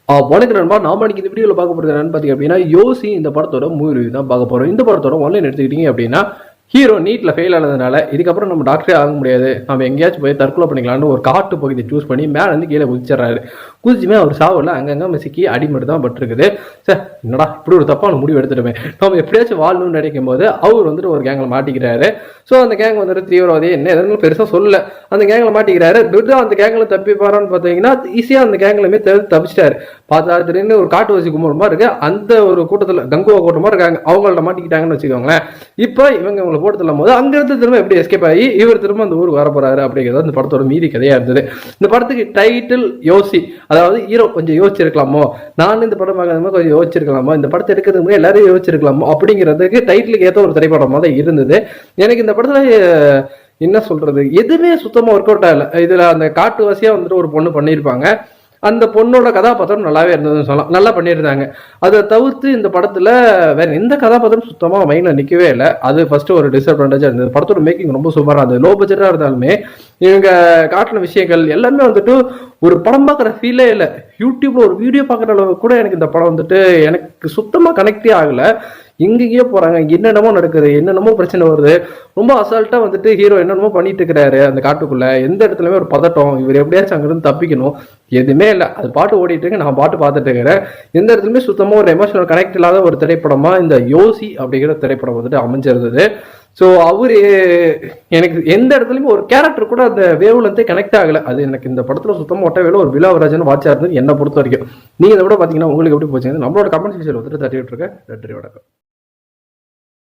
வணக்கம் நண்பா. நாம இன்னைக்கு இந்த வீடியோவில் பார்க்க போகிறது என்னன்னு பார்த்தீங்க அப்படின்னா, யோசி இந்த படத்தோட மூவி ரிவ்யூ தான் பார்க்க போகிறோம். இந்த படத்தோட ஒன்லைன் எடுத்துக்கிட்டீங்க அப்படின்னா, ஹீரோ நீட்டில் ஃபெயில் ஆனதுனால இதுக்கப்புறம் நம்ம டாக்டரே ஆக முடியாது, நம்ம எங்கேயாச்சும் போய் தற்கொலை பண்ணிக்கலாம்னு ஒரு காட்டு பகுதியை சூஸ் பண்ணி மேலே வந்து கீழே குதிச்சிடறாரு. குதிச்சுமே அவர் சாவில் அங்கங்கே சிக்கி அடிமட்டு தான் பட்டிருக்குது. சார் என்னடா இப்படி ஒரு தப்பான முடிவு எடுத்துட்டுமே, நம்ம எப்படியாச்சும் வாழணும்னு நினைக்கும் போது அவர் வந்துட்டு ஒரு கேங்கில் மாட்டிக்கிறாரு. ஸோ அந்த கேங் வந்துட்டு தீவிரவாதி என்ன எதுவும் பெருசாக சொல்லலை, அந்த கேங்கில் மாட்டிக்கிறாரு. அந்த கேங்கில் தப்பிப்பாரான்னு பார்த்தீங்கன்னா ஈஸியாக அந்த கேங்கிலுமே தப்பிச்சிட்டாரு. பார்த்தா திடீர்னு ஒரு காட்டுவாசி கும்பலமாக இருக்கு, அந்த ஒரு கூட்டத்தில் கங்குவா கூட்டமாக இருக்காங்க, அவங்கள்ட்ட மாட்டிக்கிட்டாங்கன்னு வச்சுக்கோங்களேன். இப்போ இவங்க போட்டு தள்ளும் போது அங்கிருந்து திரும்ப எப்படி எஸ்கேப் ஆகி இவர் திரும்ப அந்த ஊருக்கு வர போறாரு அப்படிங்கிறது இந்த படத்தோட மீதி கதையா இருந்தது. இந்த படத்துக்கு டைட்டில் யோசி, அதாவது ஹீரோ கொஞ்சம் யோசிச்சிருக்கலாமோ, நான் இந்த படம் பார்க்கறது கொஞ்சம் யோசிச்சிருக்கலாமோ, இந்த படத்தை எடுக்கிறதுக்கு எல்லாரும் யோசிச்சிருக்கலாமோ அப்படிங்கிறதுக்கு டைட்டிலுக்கு ஏற்ற ஒரு திரைப்படமாக தான் இருந்தது. எனக்கு இந்த படத்துல என்ன சொல்றது, எதுவுமே சுத்தமா ஒர்க் அவுட் ஆகல. இதுல அந்த காட்டுவாசியா வந்துட்டு ஒரு பொண்ணு பண்ணியிருப்பாங்க, அந்த பொண்ணோட கதாபாத்திரம் நல்லாவே இருந்ததுன்னு சொல்லலாம், நல்லா பண்ணியிருந்தாங்க. அதை தவிர்த்து இந்த படத்துல வேற எந்த கதாபாத்திரம் சுத்தமா மைண்ட்ல நிற்கவே இல்லை. அது ஃபர்ஸ்ட் ஒரு டிஸ்அட்வான்டேஜா இருந்தது. படத்தோட மேக்கிங் ரொம்ப சூப்பராக இருந்தது. லோ பட்ஜெட்டா இருந்தாலுமே இவங்க காட்டின விஷயங்கள் எல்லாமே வந்துட்டு ஒரு படம் பார்க்குற ஃபீலே இல்லை. யூடியூப்ல ஒரு வீடியோ பார்க்குற அளவுக்கு கூட எனக்கு இந்த படம் வந்துட்டு எனக்கு சுத்தமா கனெக்டே ஆகலை. எங்கேயோ போறாங்க, என்னென்னமோ நடக்குது, என்னென்னமோ பிரச்சனை வருது, ரொம்ப அசால்ட்டா வந்துட்டு ஹீரோ என்னென்னமோ பண்ணிட்டு இருக்கிறாரு அந்த காட்டுக்குள்ள. எந்த இடத்துலயுமே ஒரு பதட்டம், இவர் எப்படியாச்சும் அங்கிருந்து தப்பிக்கணும், எதுவுமே இல்லை. அது பாட்டு ஓடிட்டு இருக்கு, நான் பாட்டு பார்த்துட்டு இருக்கிறேன். எந்த இடத்துலயுமே சுத்தமா ஒரு எமோஷனல் கனெக்ட் இல்லாத ஒரு திரைப்படமா இந்த யோசி அப்படிங்கிற திரைப்படம் வந்துட்டு அமைஞ்சிருந்தது. ஸோ அவரு எனக்கு எந்த இடத்துலையுமே ஒரு கேரக்டர் கூட அந்த வேவ்லேருந்தே கனெக்ட் ஆகலை. அது எனக்கு இந்த படத்தில் சுத்தமாக ஒட்ட வேலை ஒரு விழாவராஜன் வாட்சா இருந்தது என்னை பொறுத்த வரைக்கும். நீங்கள் இதை விட பார்த்தீங்கன்னா உங்களுக்கு எப்படி போச்சுங்க நம்மளோட கமெண்ட் செக்ஷன் வந்துட்டு தட்டி விட்டுருக்கேன். நன்றி, வணக்கம்.